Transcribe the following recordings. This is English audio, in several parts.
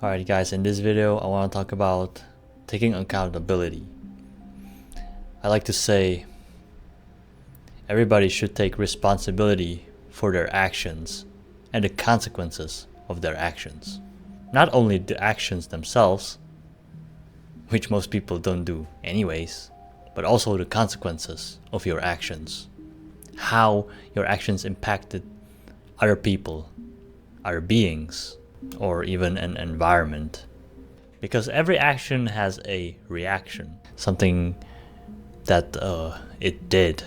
Alright guys, in this video I want to talk about taking accountability. I like to say everybody should take responsibility for their actions and the consequences of their actions. Not only the actions themselves, which most people don't do anyways, but also the consequences of your actions. How your actions impacted other people, other beings, or even an environment. Because every action has a reaction, something that it did.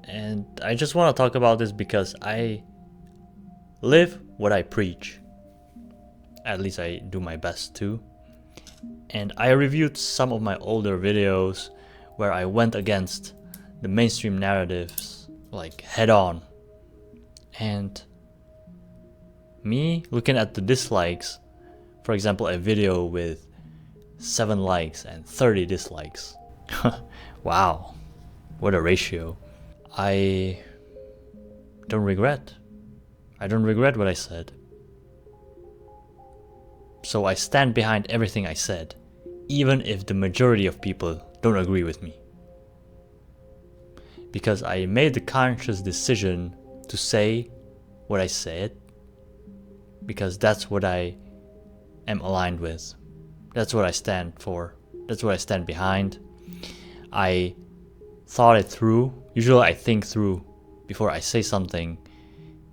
And I just want to talk about this because I live what I preach. At least I do my best to. And I reviewed some of my older videos where I went against the mainstream narratives like head on. And me looking at the dislikes, for example, a video with 7 likes and 30 dislikes. Wow, what a ratio. I don't regret. I don't regret what I said. So I stand behind everything I said, even if the majority of people don't agree with me. Because I made the conscious decision to say what I said, because that's what I am aligned with. That's what I stand for. That's what I stand behind. I thought it through. Usually I think through before I say something,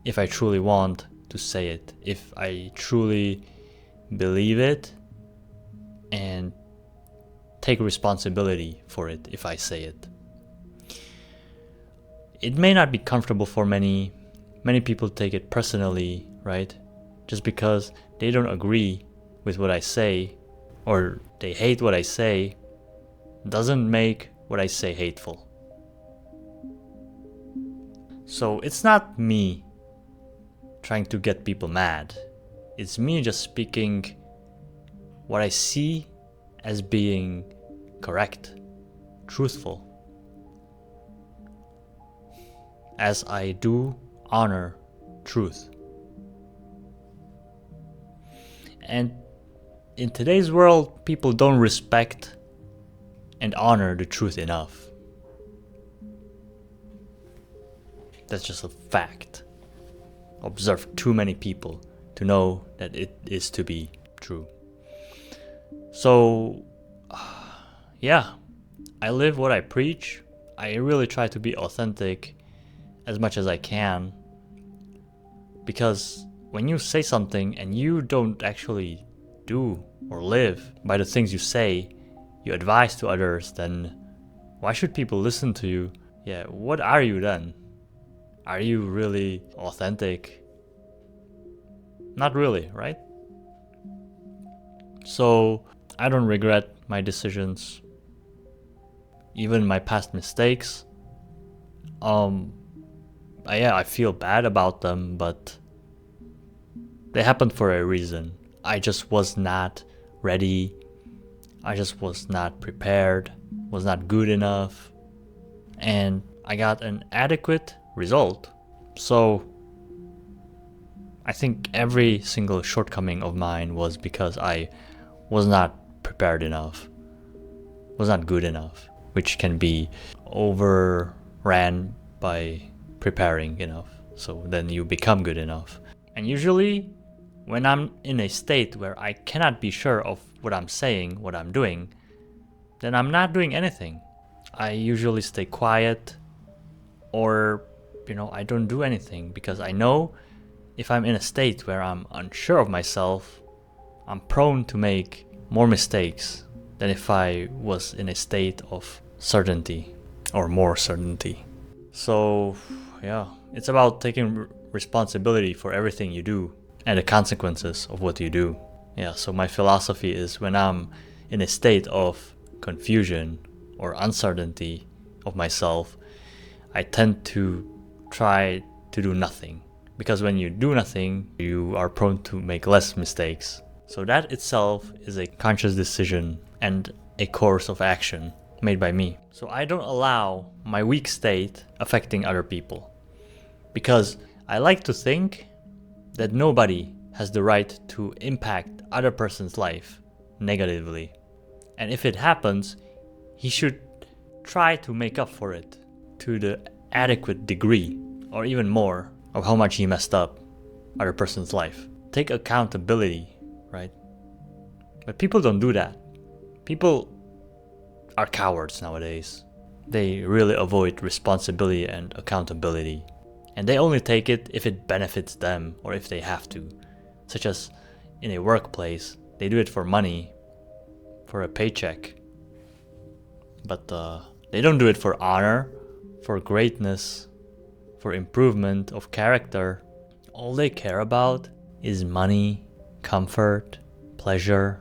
if I truly want to say it, if I truly believe it, and take responsibility for it if I say it. It may not be comfortable for many people take it personally, right? Just because they don't agree with what I say or they hate what I say doesn't make what I say hateful. So it's not me trying to get people mad. It's me just speaking what I see as being correct, truthful. As I do honor truth. And in today's world, people don't respect and honor the truth enough. That's just a fact. Observe too many people to know that it is to be true. So, yeah, I live what I preach. I really try to be authentic as much as I can. Because when you say something and you don't actually do or live by the things you say, you advise to others, then why should people listen to you? Yeah, what are you then? Are you really authentic? Not really, right? So I don't regret my decisions, even my past mistakes. I feel bad about them, but they happened for a reason. I just was not ready. I just was not prepared, was not good enough, and I got an adequate result. So I think every single shortcoming of mine was because I was not prepared enough, was not good enough, which can be overran by preparing enough. So then you become good enough. And usually when I'm in a state where I cannot be sure of what I'm saying, what I'm doing, then I'm not doing anything. I usually stay quiet, or I don't do anything, because I know if I'm in a state where I'm unsure of myself, I'm prone to make more mistakes than if I was in a state of certainty or more certainty. So yeah, it's about taking responsibility for everything you do and the consequences of what you do. Yeah, so my philosophy is when I'm in a state of confusion or uncertainty of myself, I tend to try to do nothing. Because when you do nothing, you are prone to make less mistakes. So that itself is a conscious decision and a course of action made by me. So I don't allow my weak state affecting other people. Because I like to think that nobody has the right to impact other person's life negatively. And if it happens, he should try to make up for it to the adequate degree, or even more, of how much he messed up other person's life. Take accountability, right? But people don't do that. People are cowards nowadays. They really avoid responsibility and accountability. And they only take it if it benefits them or if they have to. Such as in a workplace, they do it for money, for a paycheck. But they don't do it for honor, for greatness, for improvement of character. All they care about is money, comfort, pleasure,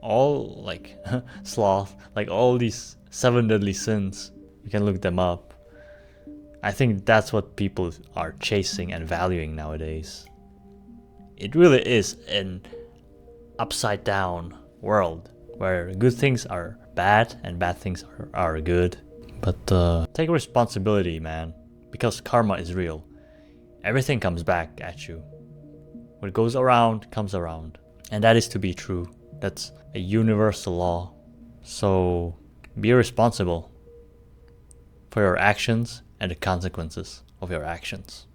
all like sloth, like all these 7 deadly sins. You can look them up. I think that's what people are chasing and valuing nowadays. It really is an upside down world where good things are bad and bad things are good. But take responsibility, man, because karma is real. Everything comes back at you. What goes around comes around. And that is to be true. That's a universal law. So be responsible for your actions and the consequences of your actions.